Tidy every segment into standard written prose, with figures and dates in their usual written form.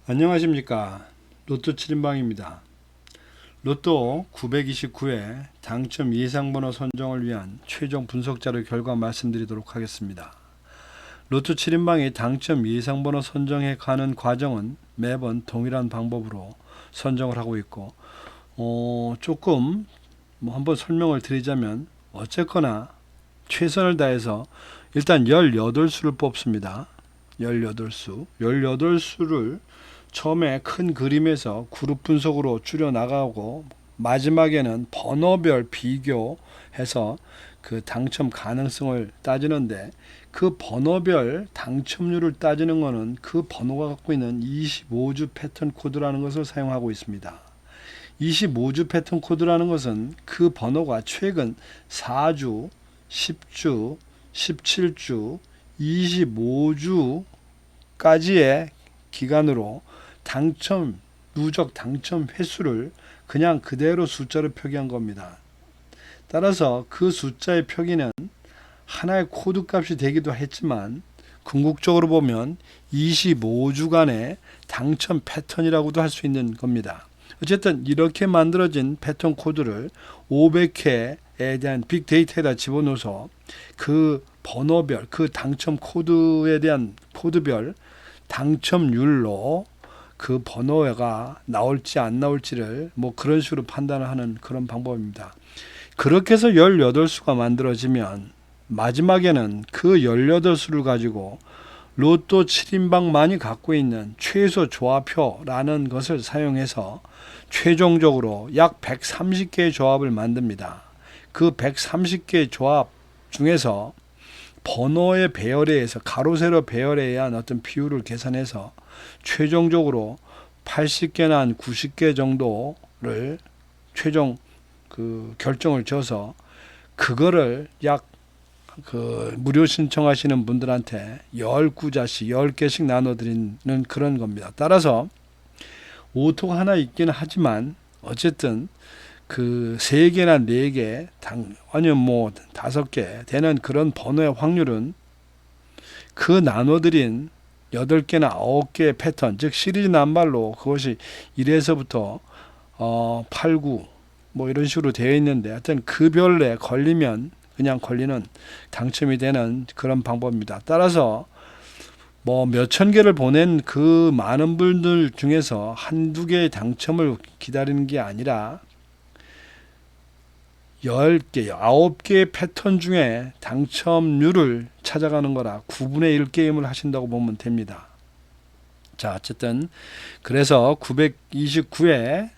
안녕하십니까. 로또 7인방입니다. 로또 929회 당첨 예상번호 선정을 위한 최종 분석자료 결과 말씀드리도록 하겠습니다. 로또 7인방이 당첨 예상번호 선정해 가는 과정은 매번 동일한 방법으로 선정을 하고 있고 조금 한번 설명을 드리자면 어쨌거나 최선을 다해서 일단 18수를 뽑습니다. 18수를 처음에 큰 그림에서 그룹 분석으로 줄여 나가고 마지막에는 번호별 비교해서 그 당첨 가능성을 따지는데, 그 번호별 당첨률을 따지는 것은 그 번호가 갖고 있는 25주 패턴 코드라는 것을 사용하고 있습니다. 25주 패턴 코드라는 것은 그 번호가 최근 4주, 10주, 17주, 25주까지의 기간으로 누적 당첨 횟수를 그냥 그대로 숫자로 표기한 겁니다. 따라서 그 숫자의 표기는 하나의 코드 값이 되기도 했지만 궁극적으로 보면 25주간의 당첨 패턴이라고도 할 수 있는 겁니다. 어쨌든 이렇게 만들어진 패턴 코드를 500회에 대한 빅데이터에다 집어넣어서 그 번호별, 그 당첨 코드에 대한 코드별 당첨률로 그 번호가 나올지 안 나올지를 그런 식으로 판단을 하는 그런 방법입니다. 그렇게 해서 18수가 만들어지면 마지막에는 그 18수를 가지고 로또 7인방만이 갖고 있는 최소 조합표라는 것을 사용해서 최종적으로 약 130개의 조합을 만듭니다. 그 130개의 조합 중에서 번호의 배열에 의해서 가로 세로 배열에 의한 어떤 비율을 계산해서 최종적으로 80개나 한 90개 정도를 최종 결정을 져서 그거를 약 무료 신청하시는 분들한테 19자씩 10개씩 나눠드리는 그런 겁니다. 따라서 오토가 하나 있기는 하지만 어쨌든 그 3개나 4개 아니면 5개 되는 그런 번호의 확률은 그 나눠드린 8개나 9개의 패턴, 즉 시리즈 남발로 그것이 1에서부터 8, 9 이런 식으로 되어 있는데, 하여튼 그 별에 걸리면 그냥 걸리는 당첨이 되는 그런 방법입니다. 따라서 몇천 개를 보낸 그 많은 분들 중에서 한두 개의 당첨을 기다리는 게 아니라 10개, 9개의 패턴 중에 당첨률을 찾아가는 거라 9분의 1 게임을 하신다고 보면 됩니다. 자, 어쨌든 그래서 929회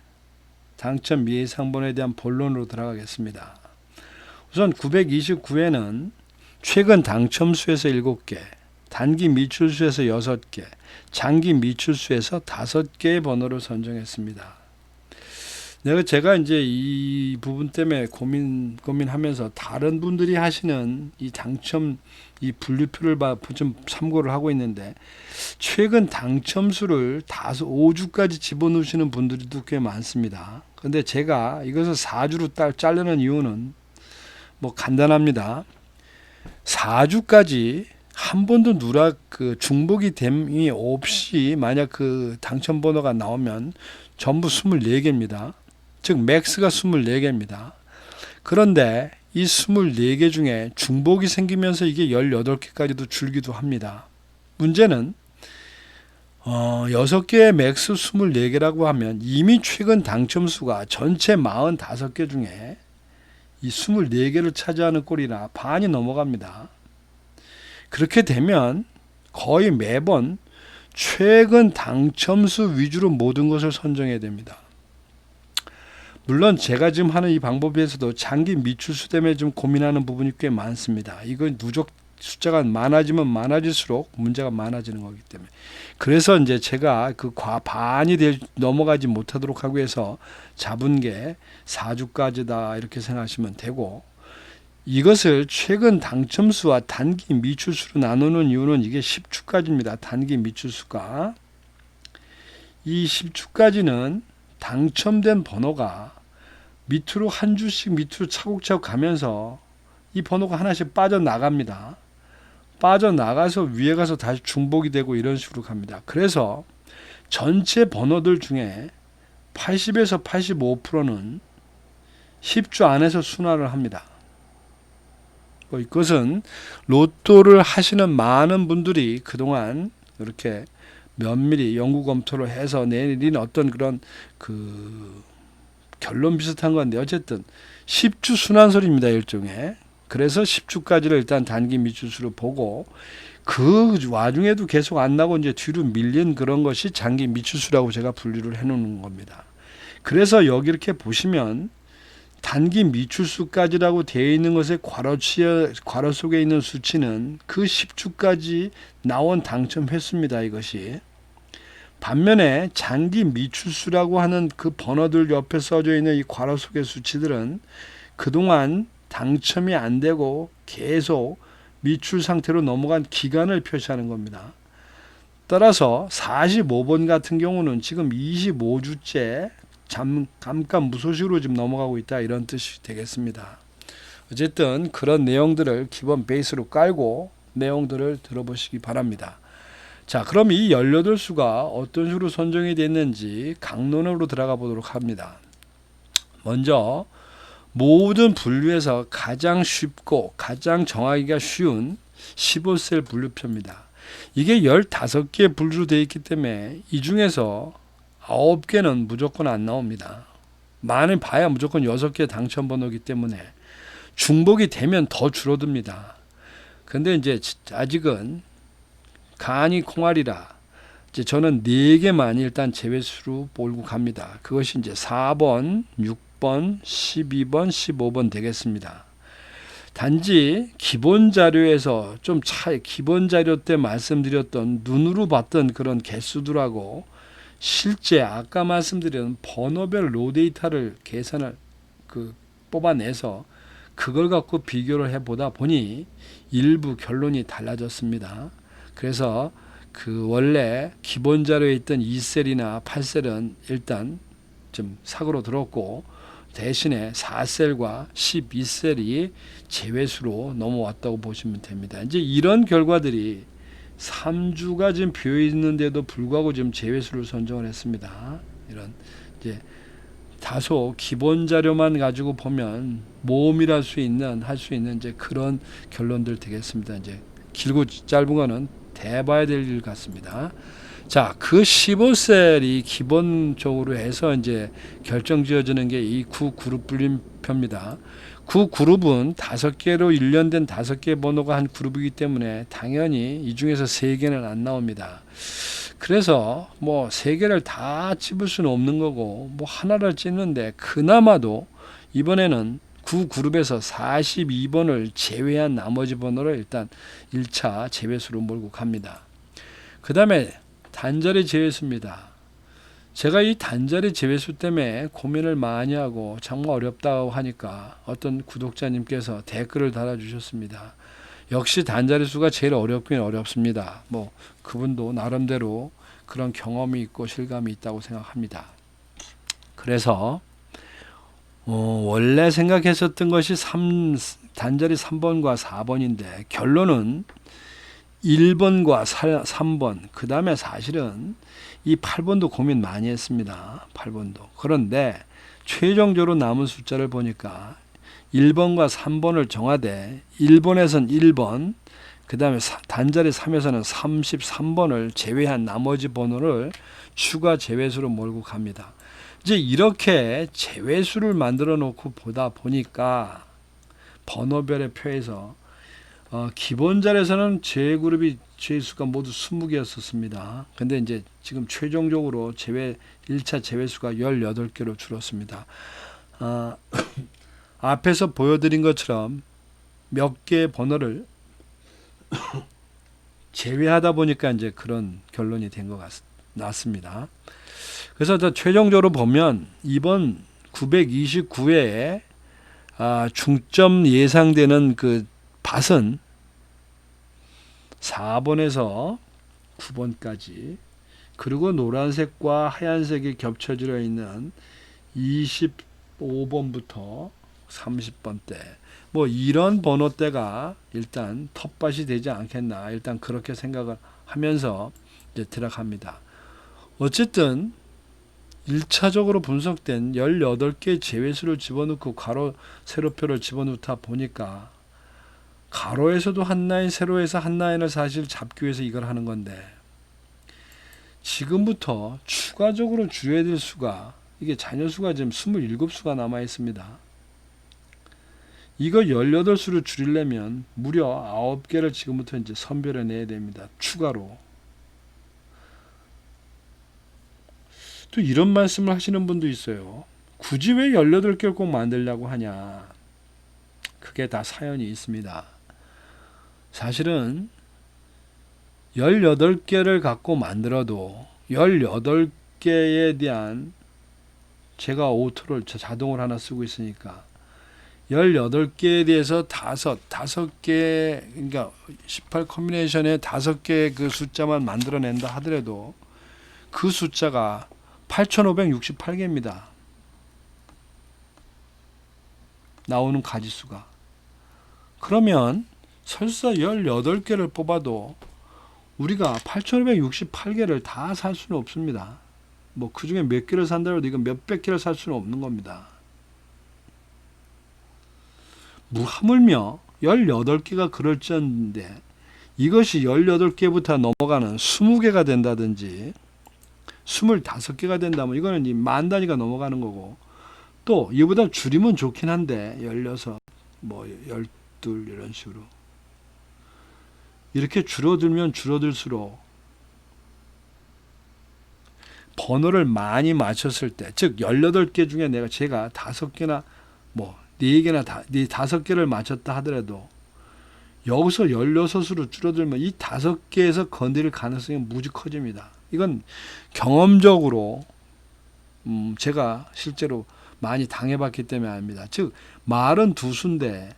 당첨 예상번호에 대한 본론으로 들어가겠습니다. 우선 929회는 최근 당첨수에서 7개, 단기 미출수에서 6개, 장기 미출수에서 5개의 번호를 선정했습니다. 제가 이제 이 부분 때문에 고민하면서 다른 분들이 하시는 이 당첨 이 분류표를 좀 참고를 하고 있는데, 최근 당첨수를 5주까지 집어넣으시는 분들도 꽤 많습니다. 그런데 제가 이것을 4주로 자르는 이유는 간단합니다. 4주까지 한 번도 중복이 됨이 없이 만약 그 당첨 번호가 나오면 전부 24개입니다. 즉 맥스가 24개입니다. 그런데 이 24개 중에 중복이 생기면서 이게 18개까지도 줄기도 합니다. 문제는 6개의 맥스 24개라고 하면 이미 최근 당첨수가 전체 45개 중에 이 24개를 차지하는 꼴이나 반이 넘어갑니다. 그렇게 되면 거의 매번 최근 당첨수 위주로 모든 것을 선정해야 됩니다. 물론 제가 지금 하는 이 방법에서도 장기 미출수 때문에 좀 고민하는 부분이 꽤 많습니다. 이건 누적 숫자가 많아지면 많아질수록 문제가 많아지는 거기 때문에. 그래서 이제 제가 반이 넘어가지 못하도록 하기 위해서 잡은 게 4주까지다 이렇게 생각하시면 되고, 이것을 최근 당첨수와 단기 미출수로 나누는 이유는 이게 10주까지입니다. 단기 미출수가. 이 10주까지는 당첨된 번호가 밑으로 한 주씩 밑으로 차곡차곡 가면서 이 번호가 하나씩 빠져나갑니다. 빠져나가서 위에 가서 다시 중복이 되고 이런 식으로 갑니다. 그래서 전체 번호들 중에 80에서 85%는 10주 안에서 순환을 합니다. 이것은 로또를 하시는 많은 분들이 그동안 이렇게 면밀히 연구 검토를 해서 내린 어떤 그런 결론 비슷한 건데, 어쨌든 10주 순환설입니다, 일종의. 그래서 10주까지를 일단 단기 미추수로 보고, 그 와중에도 계속 안 나고 이제 뒤로 밀린 그런 것이 장기 미추수라고 제가 분류를 해 놓는 겁니다. 그래서 여기 이렇게 보시면 단기 미추수까지라고 되어 있는 것의 괄호 속에 있는 수치는 그 10주까지 나온 당첨 횟수입니다, 이것이. 반면에 장기 미추수라고 하는 그 번호들 옆에 써져 있는 이 괄호 속의 수치들은 그동안 당첨이 안 되고 계속 미출 상태로 넘어간 기간을 표시하는 겁니다. 따라서 45번 같은 경우는 지금 25주째 잠깐 무소식으로 지금 넘어가고 있다, 이런 뜻이 되겠습니다. 어쨌든 그런 내용들을 기본 베이스로 깔고 내용들을 들어보시기 바랍니다. 자, 그럼 이 18수가 어떤 식으로 선정이 됐는지 강론으로 들어가 보도록 합니다. 먼저 모든 분류에서 가장 쉽고 가장 정하기가 쉬운 15셀 분류표입니다. 이게 15개 분류로 되어 있기 때문에 이 중에서 9개는 무조건 안 나옵니다. 많이 봐야 무조건 6개 당첨 번호이기 때문에 중복이 되면 더 줄어듭니다. 근데 이제 아직은 간이 콩알이라 이제 저는 4개만 일단 제외수로 몰고 갑니다. 그것이 이제 4번, 6번, 12번, 15번 되겠습니다. 단지 기본 자료에서 좀 기본 자료 때 말씀드렸던 눈으로 봤던 그런 개수들하고 실제 아까 말씀드린 번호별 로 데이터를 계산을 뽑아내서 그걸 갖고 비교를 해보다 보니 일부 결론이 달라졌습니다. 그래서 원래 기본 자료에 있던 2셀이나 8셀은 일단 좀 사고로 들었고, 대신에 4셀과 12셀이 제외수로 넘어왔다고 보시면 됩니다. 이제 이런 결과들이 3주가 지금 비어 있는데도 불구하고 지금 제외수를 선정을 했습니다. 이런 이제 다소 기본 자료만 가지고 보면 모험이랄 수 있는 할 수 있는 이제 그런 결론들 되겠습니다. 이제 길고 짧은 거는 대봐야 될 일 같습니다. 자, 그 15셀이 기본적으로 해서 이제 결정 지어지는 게 이 9그룹 분류표입니다. 9그룹은 5개로 일련된 5개 번호가 한 그룹이기 때문에 당연히 이 중에서 3개는 안 나옵니다. 그래서 뭐 3개를 다 찝을 수는 없는 거고, 뭐 하나를 찝는데 그나마도 이번에는 9그룹에서 42번을 제외한 나머지 번호를 일단 1차 제외수로 몰고 갑니다. 그 다음에 단자리 제외수입니다. 제가 이 단자리 제외수 때문에 고민을 많이 하고 정말 어렵다고 하니까 어떤 구독자님께서 댓글을 달아주셨습니다. 역시 단자리 수가 제일 어렵긴 어렵습니다. 뭐 그분도 나름대로 그런 경험이 있고 실감이 있다고 생각합니다. 그래서 원래 생각했었던 것이 단자리 3번과 4번인데 결론은 1번과 3번, 그 다음에 사실은 이 8번도 고민 많이 했습니다. 8번도. 그런데 최종적으로 남은 숫자를 보니까 1번과 3번을 정하되 1번에선 1번, 그 다음에 단자리 3에서는 33번을 제외한 나머지 번호를 추가 제외수로 몰고 갑니다. 이제 이렇게 제외수를 만들어 놓고 보다 보니까 번호별의 표에서 기본 자리에서는 제수가 모두 20개였었습니다. 근데 이제 지금 최종적으로 1차 제외수가 18개로 줄었습니다. 앞에서 보여드린 것처럼 몇 개의 번호를 제외하다 보니까 이제 그런 결론이 된 것 같습니다. 그래서 최종적으로 보면 이번 929회에 중점 예상되는 그 밭은 4번에서 9번까지, 그리고 노란색과 하얀색이 겹쳐져 있는 25번부터 30번대, 뭐 이런 번호대가 일단 텃밭이 되지 않겠나, 일단 그렇게 생각을 하면서 이제 들어갑니다. 어쨌든 1차적으로 분석된 18개의 제외수를 집어넣고 가로 세로표를 집어넣다 보니까 가로에서도 한 라인, 세로에서 한 라인을 사실 잡기 위해서 이걸 하는 건데, 지금부터 추가적으로 줄여야 될 수가, 이게 자녀수가 지금 27수가 남아 있습니다. 이거 18수를 줄이려면 무려 9개를 지금부터 이제 선별해 내야 됩니다. 추가로. 또 이런 말씀을 하시는 분도 있어요. 굳이 왜 18개를 꼭 만들려고 하냐. 그게 다 사연이 있습니다. 사실은 18개를 갖고 만들어도 18개에 대한, 제가 오토를 자동으로 하나 쓰고 있으니까 18개에 대해서 5개, 그러니까 18 커뮤니케이션에 5개 그 숫자만 만들어낸다 하더라도 그 숫자가 8568개입니다. 나오는 가지수가. 그러면 설사 18개를 뽑아도 우리가 8568개를 다 살 수는 없습니다. 뭐 그 중에 몇 개를 산다고 해도 이건 몇백 개를 살 수는 없는 겁니다. 하물며 18개가 그럴지언데 이것이 18개부터 넘어가는 20개가 된다든지 25개가 된다면 이거는 이 만 단위가 넘어가는 거고, 또 이보다 줄이면 좋긴 한데 16, 뭐 12 이런 식으로 이렇게 줄어들면 줄어들수록 번호를 많이 맞췄을 때, 즉 18개 중에 제가 5개나 뭐 4개나 5개를 맞췄다 하더라도 여기서 16으로 줄어들면 이 5개에서 건드릴 가능성이 무지 커집니다. 이건 경험적으로 제가 실제로 많이 당해봤기 때문에 압니다. 즉 말은 2수인데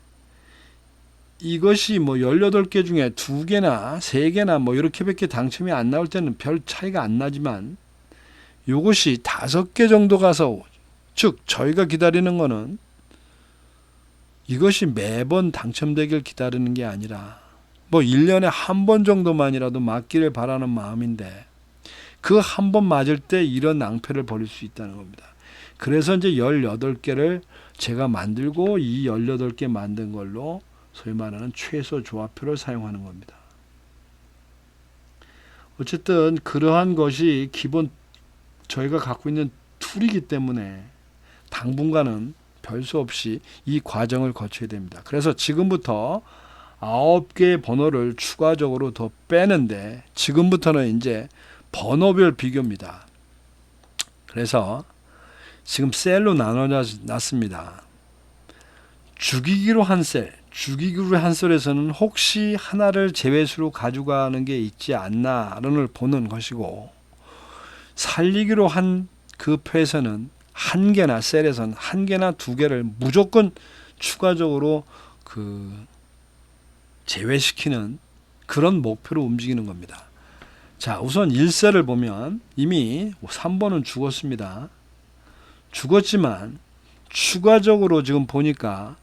이것이 뭐 18개 중에 2개나 3개나 뭐 이렇게밖에 당첨이 안 나올 때는 별 차이가 안 나지만, 이것이 5개 정도 가서, 즉 저희가 기다리는 거는 이것이 매번 당첨되길 기다리는 게 아니라 뭐 1년에 한 번 정도만이라도 맞기를 바라는 마음인데, 그 한 번 맞을 때 이런 낭패를 벌일 수 있다는 겁니다. 그래서 이제 18개를 제가 만들고 이 18개 만든 걸로 소위 말하는 최소 조합표를 사용하는 겁니다. 어쨌든 그러한 것이 기본 저희가 갖고 있는 툴이기 때문에 당분간은 별 수 없이 이 과정을 거쳐야 됩니다. 그래서 지금부터 9개의 번호를 추가적으로 더 빼는데, 지금부터는 이제 번호별 비교입니다. 그래서 지금 셀로 나눠놨습니다. 죽이기로 한 셀, 죽이기로 한 셀에서는 혹시 하나를 제외수로 가져가는 게 있지 않나를 보는 것이고, 살리기로 한 그 표에서는 한 개나 셀에서는 한 개나 2개를 무조건 추가적으로 제외시키는 그런 목표로 움직이는 겁니다. 자, 우선 1셀을 보면 이미 3번은 죽었습니다. 죽었지만 추가적으로 지금 보니까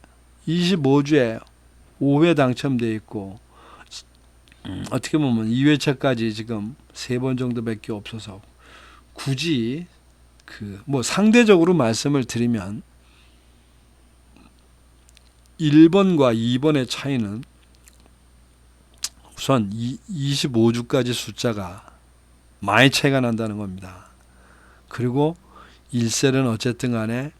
25주에 5회 당첨되어 있고, 어떻게 보면 2회차까지 지금 3번 정도밖에 없어서 굳이 뭐 상대적으로 말씀을 드리면 1번과 2번의 차이는 우선 25주까지 숫자가 많이 차이가 난다는 겁니다. 그리고 1셀은 어쨌든 간에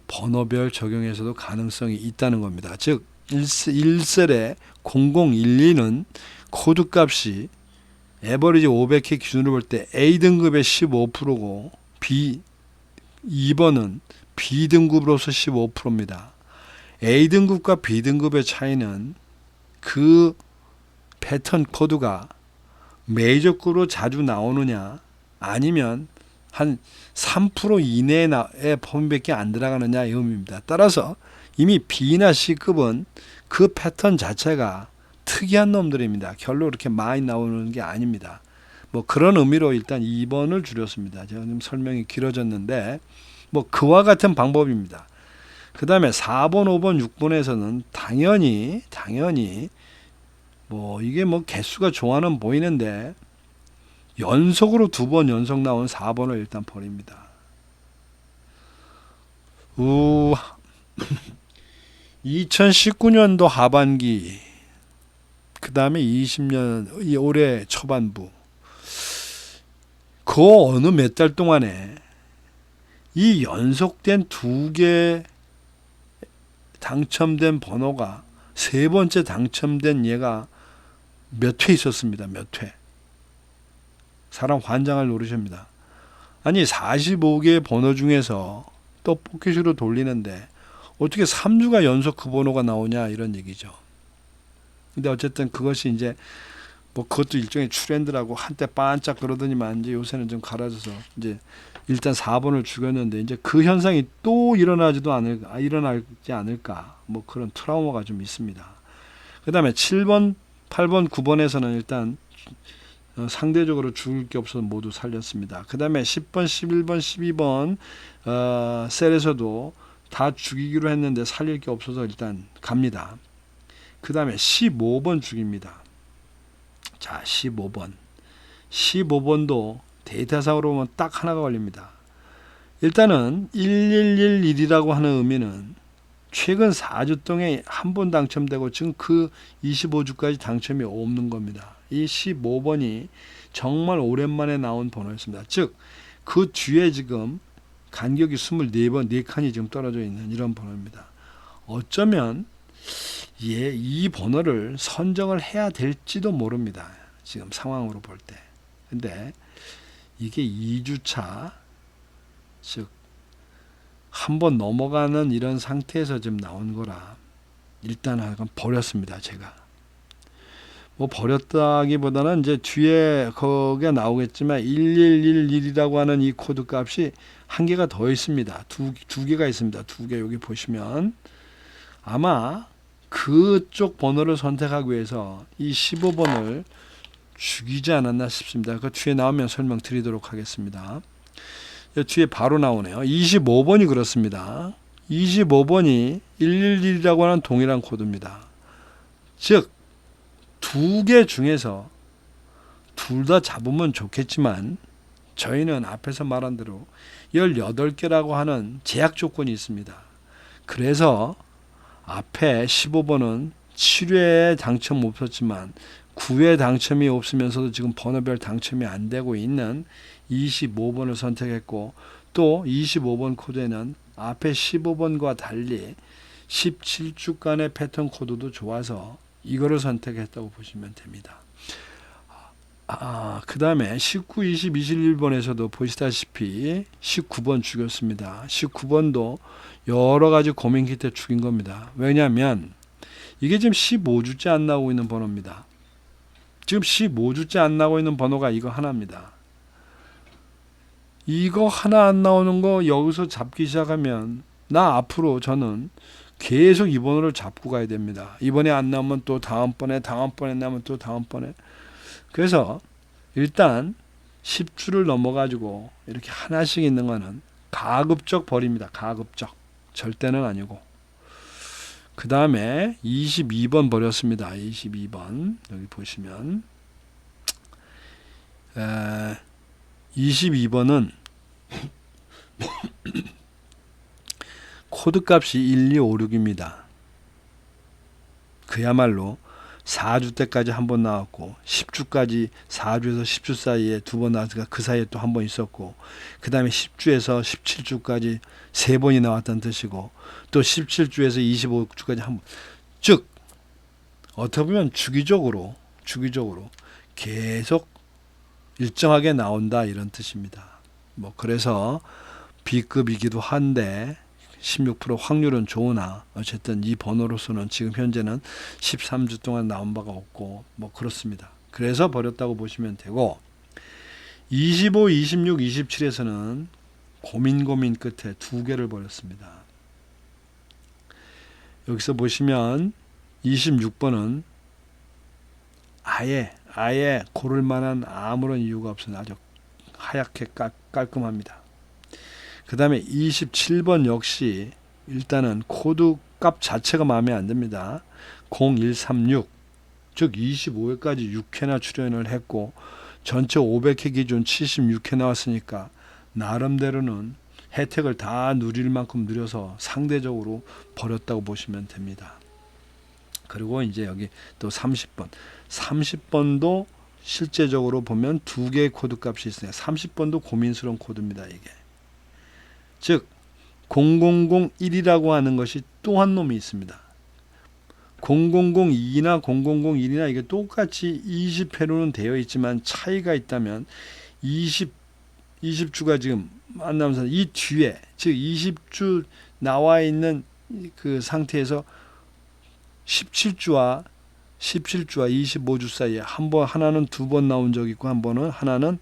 번호별 적용에서도 가능성이 있다는 겁니다. 즉 1셀의 0012는 코드 값이 에버리지 500회 기준으로 볼 때 A등급의 15%고 2번은 B등급으로서 15%입니다. A등급과 B등급의 차이는 그 패턴 코드가 메이저급으로 자주 나오느냐 아니면 한 3% 이내의 범위밖에 안 들어가느냐 이 의미입니다. 따라서 이미 B나 C급은 그 패턴 자체가 특이한 놈들입니다. 결로 이렇게 많이 나오는 게 아닙니다. 뭐 그런 의미로 일단 2번을 줄였습니다. 제가 좀 설명이 길어졌는데 뭐 그와 같은 방법입니다. 그 다음에 4번, 5번, 6번에서는 당연히 뭐 이게 뭐 개수가 좋아는 보이는데 연속으로 2번 연속 나온 4번을 일단 버립니다. 2019년도 하반기, 그 다음에 20년 올해 초반부, 그 어느 몇 달 동안에 이 연속된 2개 당첨된 번호가 세 번째 당첨된 얘가 몇 회 있었습니다. 몇 회. 사람 환장할 노릇입니다. 아니 45개의 번호 중에서 떡볶이식으로 돌리는데 어떻게 3주가 연속 그 번호가 나오냐 이런 얘기죠. 근데 어쨌든 그것이 이제 뭐 그것도 일종의 트렌드라고 한때 반짝 그러더니만 이제 요새는 좀 갈아져서 이제 일단 4번을 죽였는데 이제 그 현상이 또 일어나지 않을까 뭐 그런 트라우마가 좀 있습니다. 그 다음에 7번, 8번, 9번에서는 일단 상대적으로 죽을 게 없어서 모두 살렸습니다. 그 다음에 10번, 11번, 12번 셀에서도 다 죽이기로 했는데 살릴 게 없어서 일단 갑니다. 그 다음에 15번 죽입니다. 자, 15번. 15번도 데이터상으로 보면 딱 하나가 걸립니다. 일단은 1111이라고 하는 의미는 최근 4주 동안 한 번 당첨되고 지금 그 25주까지 당첨이 없는 겁니다. 이 15번이 정말 오랜만에 나온 번호였습니다. 즉, 그 뒤에 지금 간격이 24번, 4칸이 지금 떨어져 있는 이런 번호입니다. 어쩌면 이 번호를 선정을 해야 될지도 모릅니다. 지금 상황으로 볼 때. 근데 이게 2주차, 즉 한 번 넘어가는 이런 상태에서 지금 나온 거라 일단 약간 버렸습니다. 제가 뭐 버렸다기보다는 이제 뒤에 거기가 나오겠지만 1111이라고 하는 이 코드 값이 한 개가 더 있습니다. 두 개가 있습니다. 2개 여기 보시면 아마 그쪽 번호를 선택하기 위해서 이 15번을 죽이지 않았나 싶습니다. 그 뒤에 나오면 설명드리도록 하겠습니다. 뒤에 바로 나오네요. 25번이 그렇습니다. 25번이 111이라고 하는 동일한 코드입니다. 즉 2개 중에서 둘 다 잡으면 좋겠지만 저희는 앞에서 말한 대로 18개라고 하는 제약 조건이 있습니다. 그래서 앞에 15번은 7회에 당첨 없었지만 9회 당첨이 없으면서도 지금 번호별 당첨이 안 되고 있는 25번을 선택했고, 또 25번 코드에는 앞에 15번과 달리 17주간의 패턴 코드도 좋아서 이거를 선택했다고 보시면 됩니다. 그 다음에 19, 20, 21번에서도 보시다시피 19번 죽였습니다. 19번도 여러 가지 고민 끝에 죽인 겁니다. 왜냐하면 이게 지금 15주째 안 나오고 있는 번호입니다. 지금 15주째 안 나오고 있는 번호가 이거 하나입니다. 이거 하나 안 나오는 거 여기서 잡기 시작하면 나 앞으로 저는 계속 이 번호를 잡고 가야 됩니다. 이번에 안 나오면 또 다음번에 나오면 또 다음번에. 그래서 일단 10주를 넘어가지고 이렇게 하나씩 있는 거는 가급적 버립니다. 가급적. 절대는 아니고. 그 다음에 22번 버렸습니다. 22번 여기 보시면 22번은 코드값이 1256입니다. 그야말로 4주 때까지 한 번 나왔고 10주까지 4주에서 10주 사이에 2번 나왔으니까 그 사이에 또 한 번 있었고, 그 다음에 10주에서 17주까지 3번이 나왔다는 뜻이고, 또 17주에서 25주까지 한 번. 즉 어떻게 보면 주기적으로 계속 일정하게 나온다 이런 뜻입니다. 뭐 그래서 B급이기도 한데 16% 확률은 좋으나 어쨌든 이 번호로서는 지금 현재는 13주 동안 나온 바가 없고 뭐 그렇습니다. 그래서 버렸다고 보시면 되고, 25, 26, 27에서는 고민 끝에 2개를 버렸습니다. 여기서 보시면 26번은 아예 고를 만한 아무런 이유가 없어서 아주 하얗게 깔끔합니다. 그 다음에 27번 역시 일단은 코드 값 자체가 마음에 안 듭니다. 0136, 즉 25회까지 6회나 출연을 했고, 전체 500회 기준 76회 나왔으니까 나름대로는 혜택을 다 누릴 만큼 누려서 상대적으로 버렸다고 보시면 됩니다. 그리고 이제 여기 또 30번. 30번도 실제적으로 보면 두 개의 코드 값이 있어요. 30번도 고민스러운 코드입니다, 이게. 즉 0001이라고 하는 것이 또 한 놈이 있습니다. 0002나 0001이나 이게 똑같이 20회로는 되어 있지만 차이가 있다면 20주가 지금 만나면서 이 뒤에 즉 20주 나와 있는 그 상태에서 17주와 25주 사이에 하나는 두 번 나온 적이 있고 하나는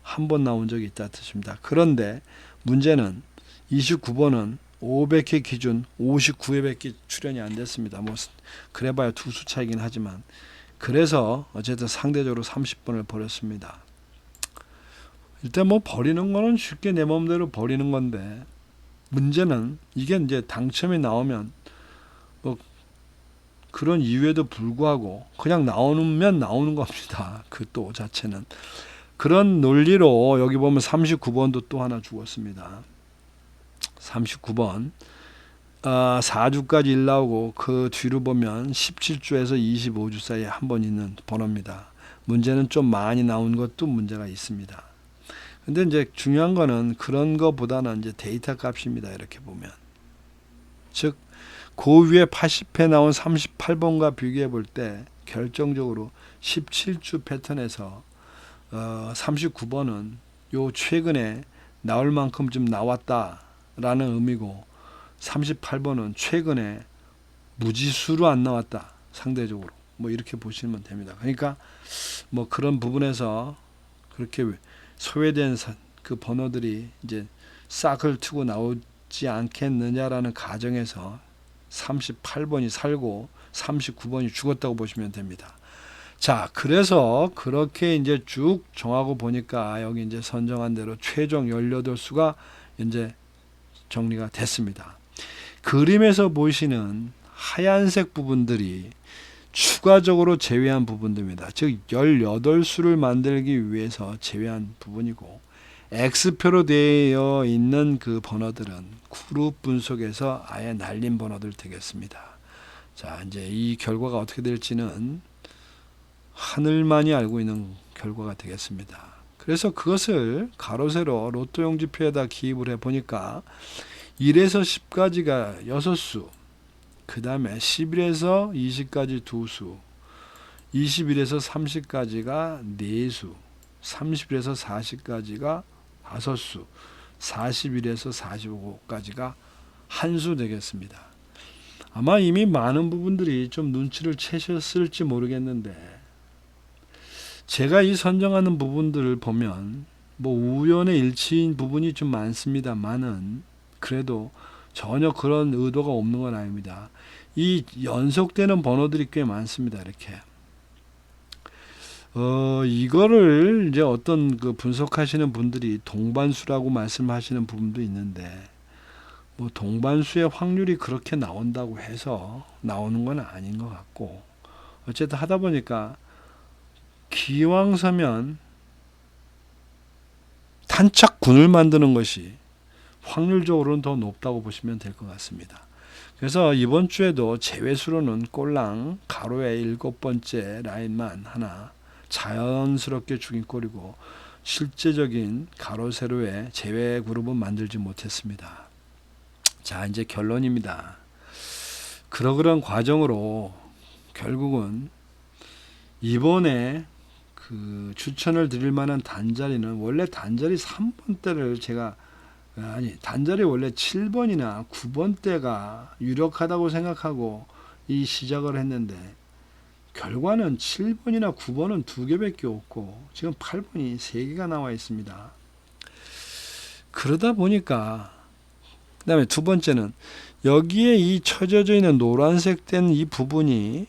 한 번 나온 적이 있다 뜻입니다. 그런데 문제는 29번은 500회 기준 59회밖에 출연이 안 됐습니다. 뭐 그래봐야 두 수 차이긴 하지만 그래서 어쨌든 상대적으로 30번을 버렸습니다. 일단 뭐 버리는 거는 쉽게 내 마음대로 버리는 건데 문제는 이게 이제 당첨이 나오면 뭐 그런 이유에도 불구하고 그냥 나오면 나오는 겁니다. 그 또 자체는 그런 논리로 여기 보면 39번도 또 하나 죽었습니다. 39번 4주까지 1 나오고 그 뒤로 보면 17주에서 25주 사이에 한 번 있는 번호입니다. 문제는 좀 많이 나온 것도 문제가 있습니다. 근데 이제 중요한 거는 그런 거보다는 이제 데이터 값입니다. 이렇게 보면. 즉, 그 위에 80회 나온 38번과 비교해 볼 때 결정적으로 17주 패턴에서 39번은 요 최근에 나올 만큼 좀 나왔다라는 의미고 38번은 최근에 무지수로 안 나왔다. 상대적으로. 뭐 이렇게 보시면 됩니다. 그러니까 뭐 그런 부분에서 그렇게 소외된 그 번호들이 이제 싹을 트고 나오지 않겠느냐라는 가정에서 38번이 살고 39번이 죽었다고 보시면 됩니다. 자, 그래서 그렇게 이제 쭉 정하고 보니까 여기 이제 선정한 대로 최종 18수가 이제 정리가 됐습니다. 그림에서 보시는 하얀색 부분들이 추가적으로 제외한 부분들입니다. 즉 18수를 만들기 위해서 제외한 부분이고 X표로 되어 있는 그 번호들은 그룹 분석에서 아예 날린 번호들 되겠습니다. 자, 이제 이 결과가 어떻게 될지는 하늘만이 알고 있는 결과가 되겠습니다. 그래서 그것을 가로 세로 로또 용지표에다 기입을 해 보니까 1에서 10까지가 6수, 그 다음에 11에서 20까지 2수, 21에서 30까지가 4수, 31에서 40까지가 5수, 41에서 45까지가 1수 되겠습니다. 아마 이미 많은 부분들이 좀 눈치를 채셨을지 모르겠는데 제가 이 선정하는 부분들을 보면 뭐 우연의 일치인 부분이 좀 많습니다만은 그래도 전혀 그런 의도가 없는 건 아닙니다. 이 연속되는 번호들이 꽤 많습니다. 이렇게. 이거를 이제 어떤 그 분석하시는 분들이 동반수라고 말씀하시는 부분도 있는데, 뭐 동반수의 확률이 그렇게 나온다고 해서 나오는 건 아닌 것 같고, 어쨌든 하다 보니까 기왕서면 탄착군을 만드는 것이 확률적으로는 더 높다고 보시면 될 것 같습니다. 그래서 이번 주에도 제외수로는 꼴랑 가로의 7번째 라인만 하나 자연스럽게 죽인 꼴이고 실제적인 가로 세로의 제외 그룹은 만들지 못했습니다. 자, 이제 결론입니다. 그런 과정으로 결국은 이번에 그 추천을 드릴 만한 단자리는 원래 단자리 3번대를 제가 단자리 원래 7번이나 9번대가 유력하다고 생각하고 이 시작을 했는데 결과는 7번이나 9번은 2개밖에 없고 지금 8번이 3개가 나와 있습니다. 그러다 보니까 그 다음에 두 번째는 여기에 이 쳐져져 있는 노란색 된 이 부분이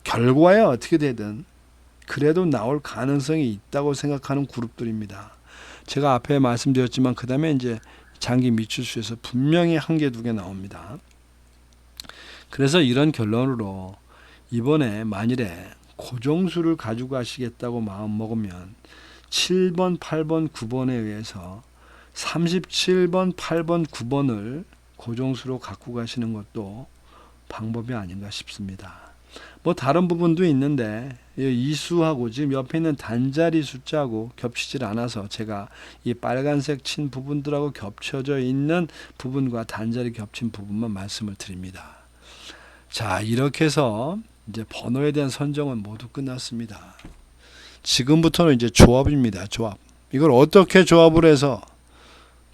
결과에 어떻게 되든 그래도 나올 가능성이 있다고 생각하는 그룹들입니다. 제가 앞에 말씀드렸지만 그 다음에 이제 장기 미추수에서 분명히 1개, 2개 나옵니다. 그래서 이런 결론으로 이번에 만일에 고정수를 가지고 가시겠다고 마음 먹으면 7번, 8번, 9번에 의해서 37번, 8번, 9번을 고정수로 갖고 가시는 것도 방법이 아닌가 싶습니다. 뭐 다른 부분도 있는데 이 수하고 지금 옆에 있는 단자리 숫자하고 겹치질 않아서 제가 이 빨간색 친 부분들하고 겹쳐져 있는 부분과 단자리 겹친 부분만 말씀을 드립니다. 자, 이렇게 해서 이제 번호에 대한 선정은 모두 끝났습니다. 지금부터는 이제 조합입니다. 조합. 이걸 어떻게 조합을 해서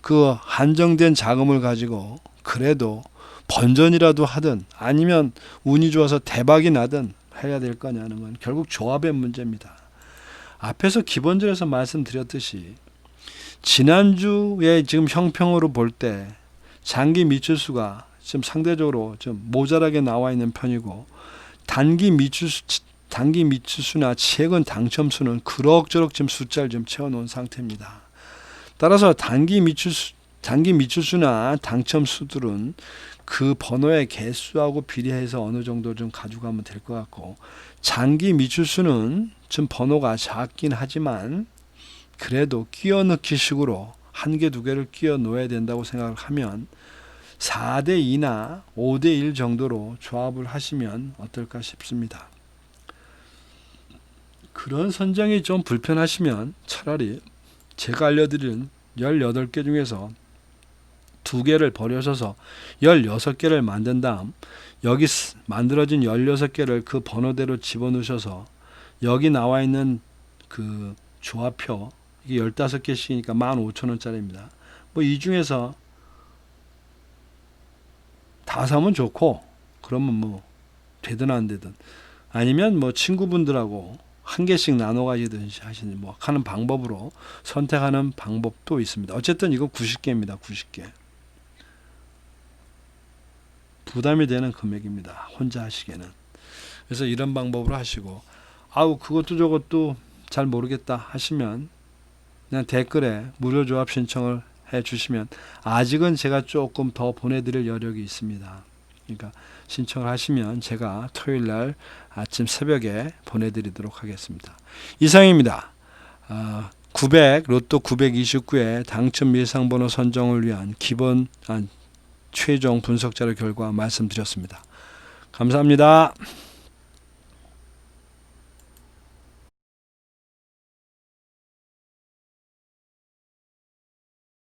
그 한정된 자금을 가지고 그래도 번전이라도 하든 아니면 운이 좋아서 대박이 나든 해야 될 거냐는 건 결국 조합의 문제입니다. 앞에서 기본적에서 말씀드렸듯이 지난주에 지금 형평으로 볼 때 장기 미출수가 지금 상대적으로 좀 모자라게 나와 있는 편이고 단기 미출수나 최근 당첨수는 그럭저럭 지금 숫자를 좀 채워놓은 상태입니다. 따라서 단기 미출수나 당첨수들은 그 번호의 개수하고 비례해서 어느 정도 좀 가져가면 될 것 같고, 장기 미출수는 좀 번호가 작긴 하지만 그래도 끼워 넣기 식으로 한 개, 두 개를 끼워 넣어야 된다고 생각을 하면 4대 2나 5대 1 정도로 조합을 하시면 어떨까 싶습니다. 그런 선정이 좀 불편하시면 차라리 제가 알려드린 18개 중에서 2개를 버려셔서 16개를 만든 다음 여기 만들어진 16개를 그 번호대로 집어넣으셔서 여기 나와 있는 그 조합표, 이게 15개씩이니까 15,000원짜리입니다. 뭐 이 중에서 다 사면 좋고, 그러면 뭐 되든 안 되든, 아니면 뭐 친구분들하고 한 개씩 나눠 가지든지 하시는 뭐 하는 방법으로 선택하는 방법도 있습니다. 어쨌든 이거 90개입니다. 90개. 부담이 되는 금액입니다. 혼자 하시기에는. 그래서 이런 방법으로 하시고, 아우 그것도 저것도 잘 모르겠다 하시면 그냥 댓글에 무료 조합 신청을 해 주시면 아직은 제가 조금 더 보내드릴 여력이 있습니다. 그러니까 신청을 하시면 제가 토요일날 아침 새벽에 보내드리도록 하겠습니다. 이상입니다. 로또 929의 당첨 예상번호 선정을 위한 최종 분석 자료 결과 말씀드렸습니다. 감사합니다.